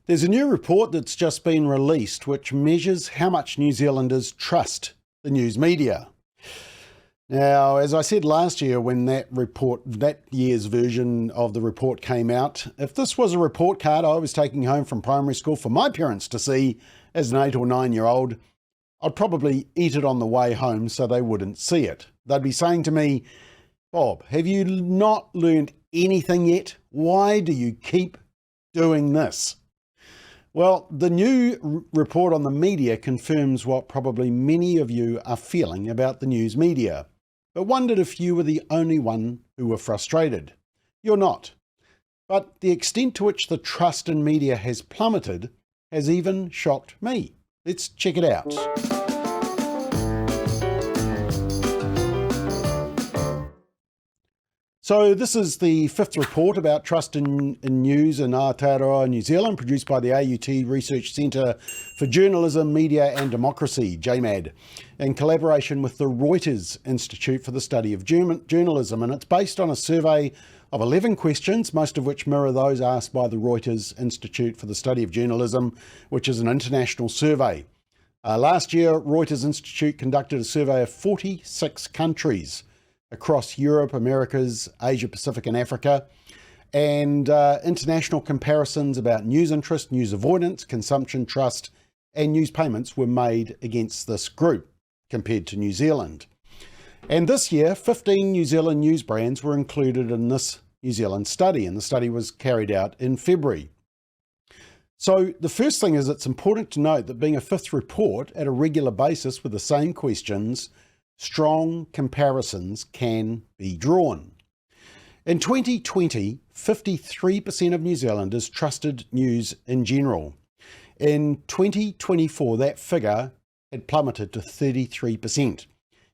There's a new report that's just been released which measures how much New Zealanders trust the news media. Now, as I said last year when that year's version of the report came out, if this was a report card I was taking home from primary school for my parents to see as an 8 or 9-year-old, I'd probably eat it on the way home so they wouldn't see it. They'd be saying to me, "Bob, have you not learned anything yet? Why do you keep doing this?" Well, the new report on the media confirms what probably many of you are feeling about the news media, but wondered if you were the only one who were frustrated. You're not. But the extent to which the trust in media has plummeted has even shocked me. Let's check it out. So this is the 5th report about trust in news in Aotearoa, New Zealand, produced by the AUT Research Centre for Journalism, Media and Democracy, JMAD, in collaboration with the Reuters Institute for the Study of Journalism. And it's based on a survey of 11 questions, most of which mirror those asked by the Reuters Institute for the Study of Journalism, which is an international survey. Last year, Reuters Institute conducted a survey of 46 countries across Europe, Americas, Asia Pacific and Africa, and international comparisons about news interest, news avoidance, consumption trust and news payments were made against this group compared to New Zealand. And this year, 15 New Zealand news brands were included in this New Zealand study, and the study was carried out in February. So the first thing is it's important to note that being a 5th report at a regular basis with the same questions, strong comparisons can be drawn. In 2020, 53% of New Zealanders trusted news in general. In 2024, that figure had plummeted to 33%.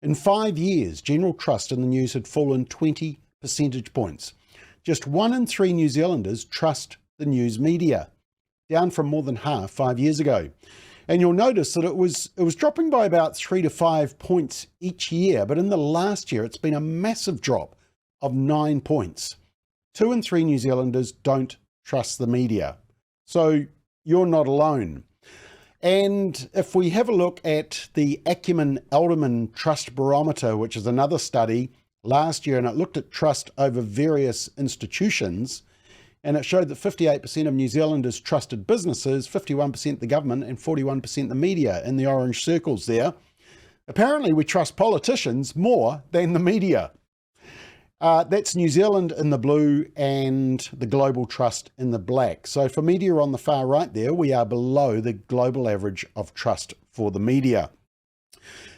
In 5 years, general trust in the news had fallen 20 percentage points. Just 1 in 3 New Zealanders trust the news media, down from more than half 5 years ago. And you'll notice that it was dropping by about 3 to 5 points each year. But in the last year, it's been a massive drop of 9 points. 2 in 3 New Zealanders don't trust the media. So you're not alone. And if we have a look at the Acumen Alderman Trust Barometer, which is another study last year, and it looked at trust over various institutions, and it showed that 58% of New Zealanders trusted businesses, 51% the government, and 41% the media in the orange circles there. Apparently, we trust politicians more than the media. That's New Zealand in the blue and the global trust in the black. So for media on the far right there, we are below the global average of trust for the media.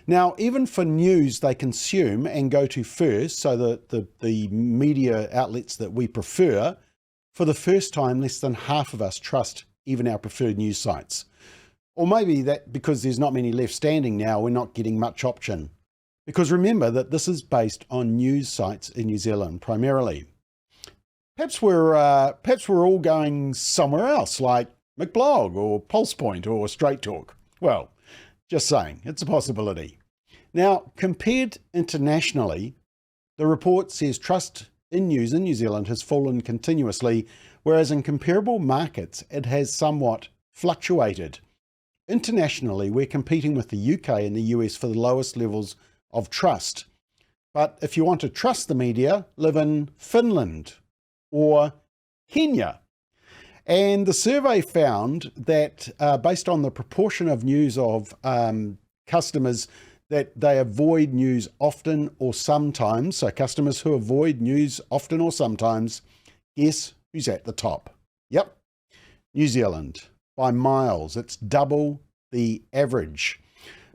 Now, even for news they consume and go to first, so the media outlets that we prefer, for the first time, less than half of us trust even our preferred news sites. Or maybe that because there's not many left standing now, we're not getting much option. Because remember that this is based on news sites in New Zealand primarily. Perhaps we're all going somewhere else, like McBLOG or PulsePoint or Straight Talk. Well, just saying, it's a possibility. Now, compared internationally, the report says trust in news in New Zealand has fallen continuously, whereas in comparable markets, it has somewhat fluctuated. Internationally, we're competing with the UK and the US for the lowest levels of trust. But if you want to trust the media, live in Finland or Kenya. And the survey found that based on the proportion of news of customers that they avoid news often or sometimes, so customers who avoid news often or sometimes, guess who's at the top? Yep, New Zealand, by miles. It's double the average.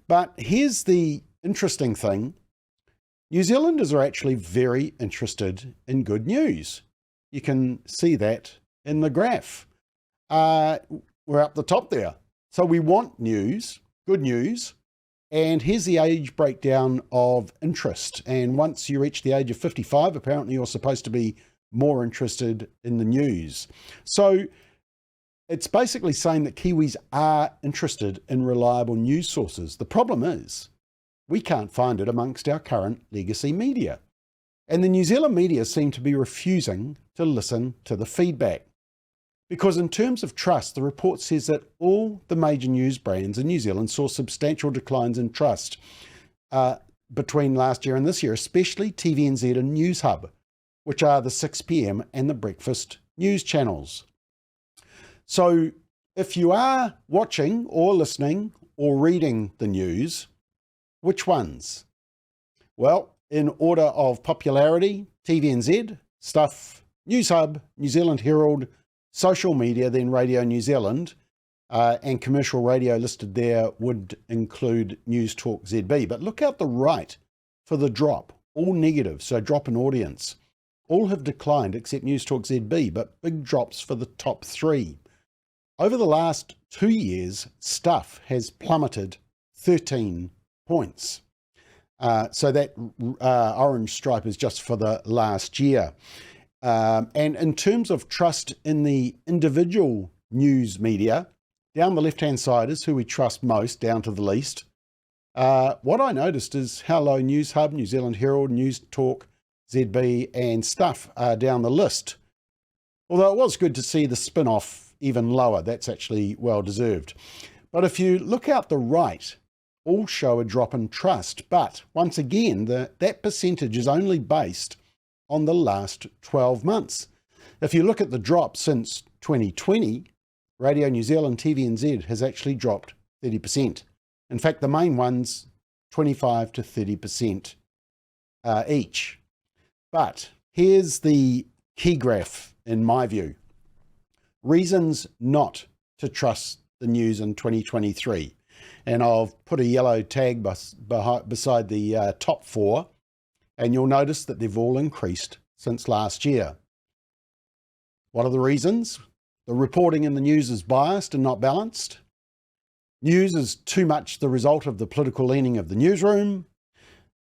But here's the interesting thing. New Zealanders are actually very interested in good news. You can see that in the graph. We're up the top there. So we want news, good news. And here's the age breakdown of interest. And once you reach the age of 55, apparently you're supposed to be more interested in the news. So it's basically saying that Kiwis are interested in reliable news sources. The problem is we can't find it amongst our current legacy media. And the New Zealand media seem to be refusing to listen to the feedback. Because in terms of trust, the report says that all the major news brands in New Zealand saw substantial declines in trust between last year and this year, especially TVNZ and News Hub, which are the 6 p.m. and the breakfast news channels. So if you are watching or listening or reading the news, which ones? Well, in order of popularity, TVNZ, Stuff, News Hub, New Zealand Herald, social media, then Radio New Zealand, and commercial radio listed there would include News Talk ZB. But look out the right for the drop, all negative, so drop in audience. All have declined except News Talk ZB, but big drops for the top 3. Over the last 2 years, Stuff has plummeted 13 points. So that orange stripe is just for the last year. And in terms of trust in the individual news media, down the left-hand side is who we trust most, down to the least. What I noticed is how low News Hub, New Zealand Herald, News Talk, ZB and Stuff are down the list. Although it was good to see the spin-off even lower. That's actually well-deserved. But if you look out the right, all show a drop in trust. But once again, that percentage is only based on the last 12 months. If you look at the drop since 2020, Radio New Zealand, TVNZ has actually dropped 30%. In fact, the main ones, 25 to 30% each. But here's the key graph in my view. Reasons not to trust the news in 2023. And I'll put a yellow tag beside the top 4, and you'll notice that they've all increased since last year. What are the reasons? The reporting in the news is biased and not balanced. News is too much the result of the political leaning of the newsroom.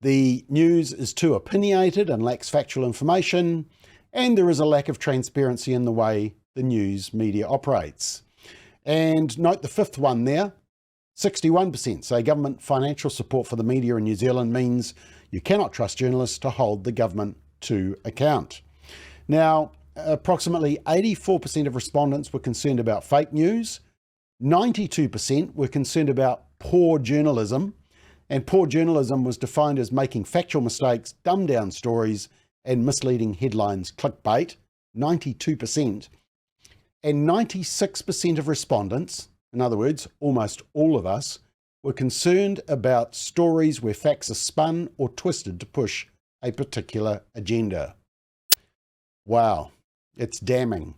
The news is too opinionated and lacks factual information. And there is a lack of transparency in the way the news media operates. And note the 5th one there, 61% say government financial support for the media in New Zealand means you cannot trust journalists to hold the government to account. Now, approximately 84% of respondents were concerned about fake news, 92% were concerned about poor journalism, and poor journalism was defined as making factual mistakes, dumbed down stories, and misleading headlines, clickbait, 92%. And 96% of respondents, in other words, almost all of us, were concerned about stories where facts are spun or twisted to push a particular agenda. Wow, it's damning.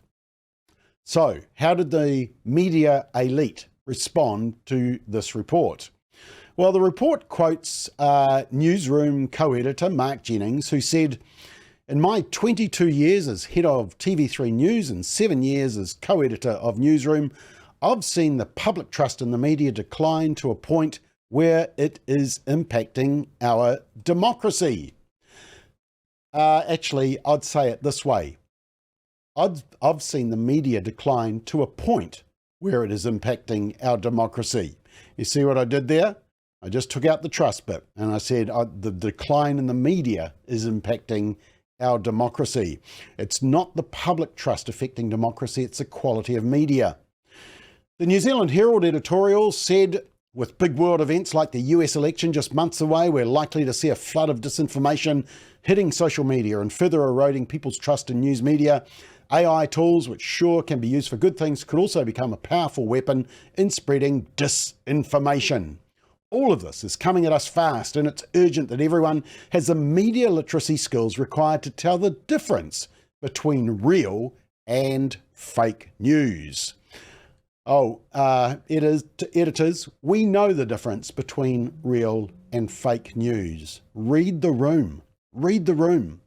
So, how did the media elite respond to this report? Well, the report quotes newsroom co-editor Mark Jennings, who said, "In my 22 years as head of TV3 News and 7 years as co-editor of Newsroom, I've seen the public trust in the media decline to a point where it is impacting our democracy." Actually, I'd say it this way. I've seen the media decline to a point where it is impacting our democracy. You see what I did there? I just took out the trust bit and I said the decline in the media is impacting our democracy. It's not the public trust affecting democracy, it's the quality of media. The New Zealand Herald editorial said, with big world events like the US election just months away, we're likely to see a flood of disinformation hitting social media and further eroding people's trust in news media. AI tools, which sure can be used for good things, could also become a powerful weapon in spreading disinformation. All of this is coming at us fast, and it's urgent that everyone has the media literacy skills required to tell the difference between real and fake news. Editors, we know the difference between real and fake news. Read the room. Read the room.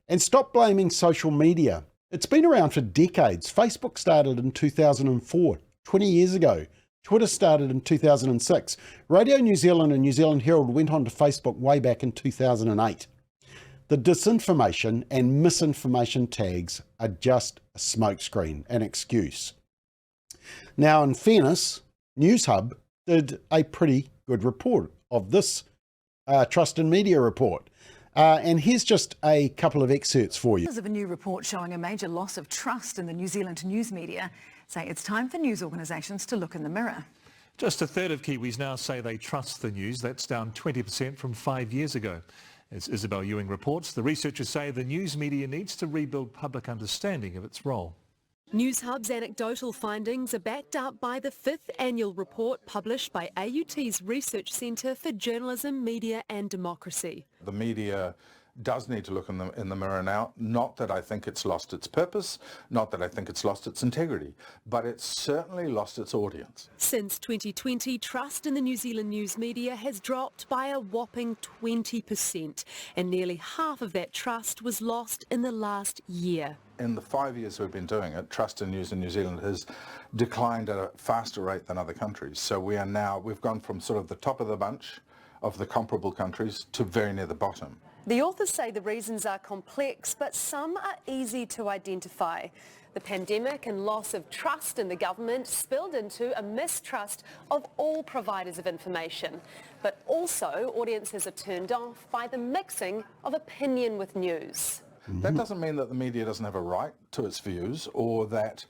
And stop blaming social media. It's been around for decades. Facebook started in 2004, 20 years ago. Twitter started in 2006. Radio New Zealand and New Zealand Herald went on to Facebook way back in 2008. The disinformation and misinformation tags are just a smokescreen, an excuse. Now, in fairness, News Hub did a pretty good report of this Trust in Media report. And here's just a couple of excerpts for you. Because of a new report showing a major loss of trust in the New Zealand news media, say it's time for news organisations to look in the mirror. Just a third of Kiwis now say they trust the news. That's down 20% from 5 years ago. As Isabel Ewing reports, the researchers say the news media needs to rebuild public understanding of its role. Newshub's anecdotal findings are backed up by the 5th annual report published by AUT's Research Centre for Journalism, Media and Democracy. The media does need to look in the mirror now. Not that I think it's lost its purpose, not that I think it's lost its integrity, but it's certainly lost its audience. Since 2020, trust in the New Zealand news media has dropped by a whopping 20%, and nearly half of that trust was lost in the last year. In the 5 years we've been doing it, trust in news in New Zealand has declined at a faster rate than other countries. So we've gone from sort of the top of the bunch of the comparable countries to very near the bottom. The authors say the reasons are complex, but some are easy to identify. The pandemic and loss of trust in the government spilled into a mistrust of all providers of information. But also, audiences are turned off by the mixing of opinion with news. That doesn't mean that the media doesn't have a right to its views or that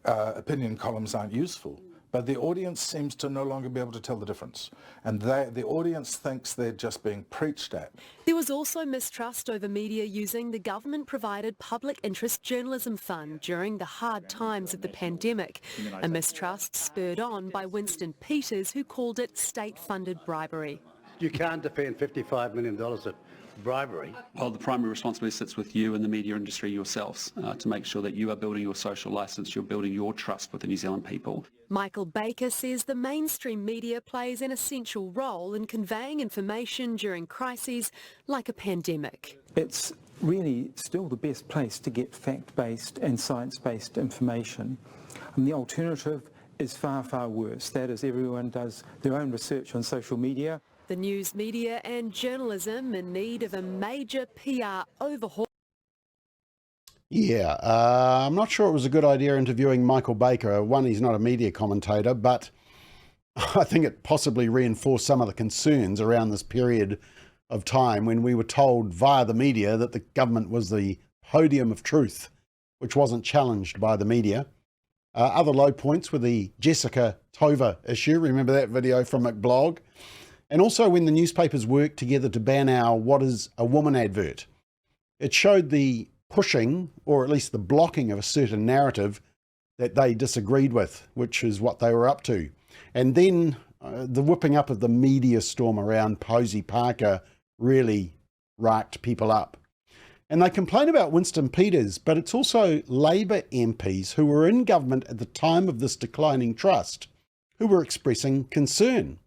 opinion columns aren't useful. But the audience seems to no longer be able to tell the difference. And the audience thinks they're just being preached at. There was also mistrust over media using the government-provided public interest journalism fund during the hard times of the pandemic. A mistrust spurred on by Winston Peters, who called it state-funded bribery. You can't defend $55 million of bribery. Well, the primary responsibility sits with you and the media industry yourselves to make sure that you are building your social licence, you're building your trust with the New Zealand people. Michael Baker says the mainstream media plays an essential role in conveying information during crises like a pandemic. It's really still the best place to get fact-based and science-based information. And the alternative is far, far worse. That is, everyone does their own research on social media. The news media and journalism in need of a major PR overhaul. Yeah, I'm not sure it was a good idea interviewing Michael Baker. One, he's not a media commentator, but I think it possibly reinforced some of the concerns around this period of time when we were told via the media that the government was the podium of truth, which wasn't challenged by the media. Other low points were the Jessica Tova issue. Remember that video from McBLOG? And also when the newspapers worked together to ban our What is a Woman advert. It showed the pushing, or at least the blocking of a certain narrative that they disagreed with, which is what they were up to. And then the whipping up of the media storm around Posey Parker really racked people up. And they complain about Winston Peters, but it's also Labour MPs who were in government at the time of this declining trust who were expressing concern.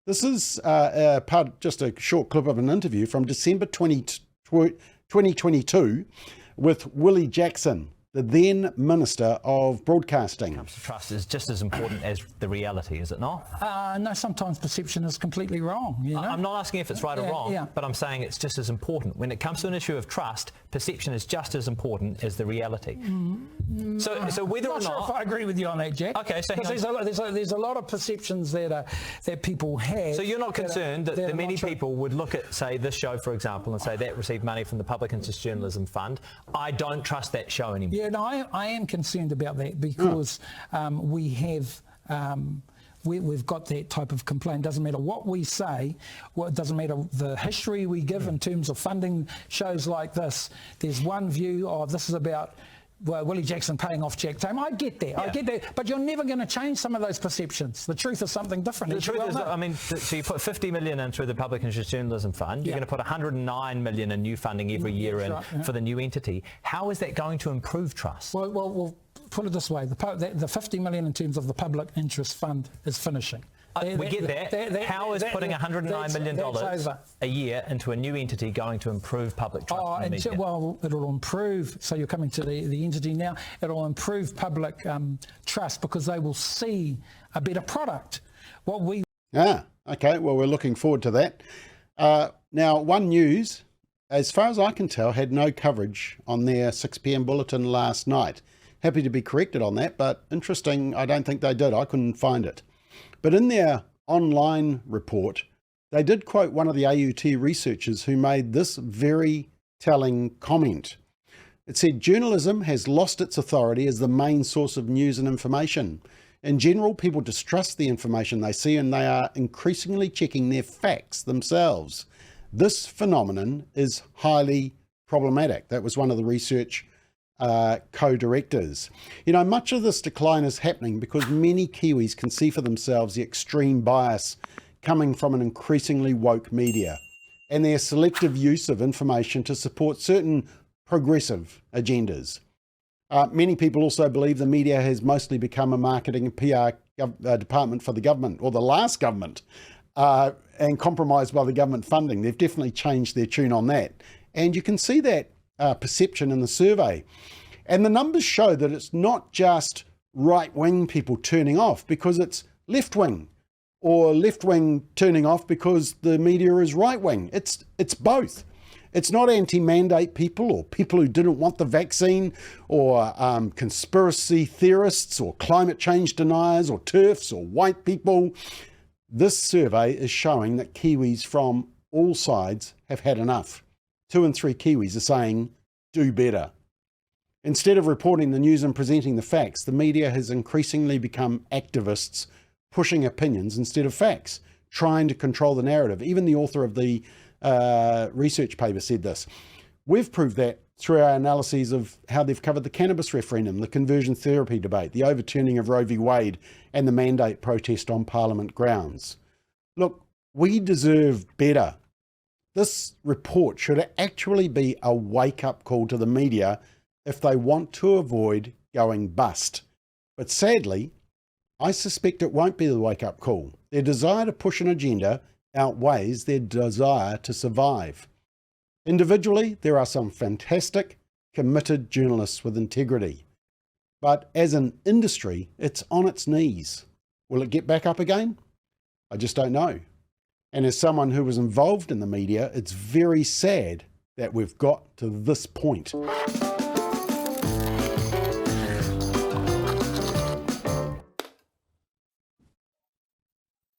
This is just a short clip of an interview from December 2022 with Willie Jackson, the then Minister of Broadcasting. Trust is just as important as the reality, is it not? No, sometimes perception is completely wrong. You know? I'm not asking if it's right or wrong, but I'm saying it's just as important. When it comes to an issue of trust, perception is just as important as the reality. So whether or not... Sure if I agree with you on that, Jack. Okay, so there's a lot of perceptions that people have. So you're not concerned that many people would look at, say, this show, for example, and say that received money from the Public Interest Journalism Fund. I don't trust that show anymore. Yeah, no, I am concerned about that because we have... We've got that type of complaint. Doesn't matter what we say, it doesn't matter the history we give in terms of funding shows like this. There's one view of this is about Willie Jackson paying off Jack Tame. I get that, I get that, but you're never going to change some of those perceptions. The truth is something different. The truth is, I mean, so you put 50 million in through the Public Interest Journalism Fund. You're going to put 109 million in new funding every year for the new entity. How is that going to improve trust? Well, put it this way, the 50 million in terms of the Public Interest Fund is finishing. We get that. How is putting $109 million a year into a new entity going to improve public trust in the media? Well, it'll improve, so you're coming to the entity now, it'll improve public trust because they will see a better product. Okay, well, we're looking forward to that. Now, One News, as far as I can tell, had no coverage on their 6 p.m. bulletin last night. Happy to be corrected on that, but interesting, I don't think they did. I couldn't find it. But in their online report, they did quote one of the AUT researchers who made this very telling comment. It said, journalism has lost its authority as the main source of news and information. In general, people distrust the information they see and they are increasingly checking their facts themselves. This phenomenon is highly problematic. That was one of the research co-directors. You know, much of this decline is happening because many Kiwis can see for themselves the extreme bias coming from an increasingly woke media and their selective use of information to support certain progressive agendas. Many people also believe the media has mostly become a marketing and PR department for the government, or the last government, and compromised by the government funding. They've definitely changed their tune on that. And you can see that perception in the survey. And the numbers show that it's not just right-wing people turning off because it's left-wing, or left-wing turning off because the media is right-wing. It's both. It's not anti-mandate people or people who didn't want the vaccine or conspiracy theorists or climate change deniers or TERFs or white people. This survey is showing that Kiwis from all sides have had enough. 2 in 3 Kiwis are saying, do better. Instead of reporting the news and presenting the facts, the media has increasingly become activists pushing opinions instead of facts, trying to control the narrative. Even the author of the research paper said this. We've proved that through our analyses of how they've covered the cannabis referendum, the conversion therapy debate, the overturning of Roe v. Wade, and the mandate protest on Parliament grounds. Look, we deserve better. This report should actually be a wake-up call to the media if they want to avoid going bust. But sadly, I suspect it won't be the wake-up call. Their desire to push an agenda outweighs their desire to survive. Individually, there are some fantastic, committed journalists with integrity. But as an industry, it's on its knees. Will it get back up again? I just don't know. And as someone who was involved in the media, it's very sad that we've got to this point.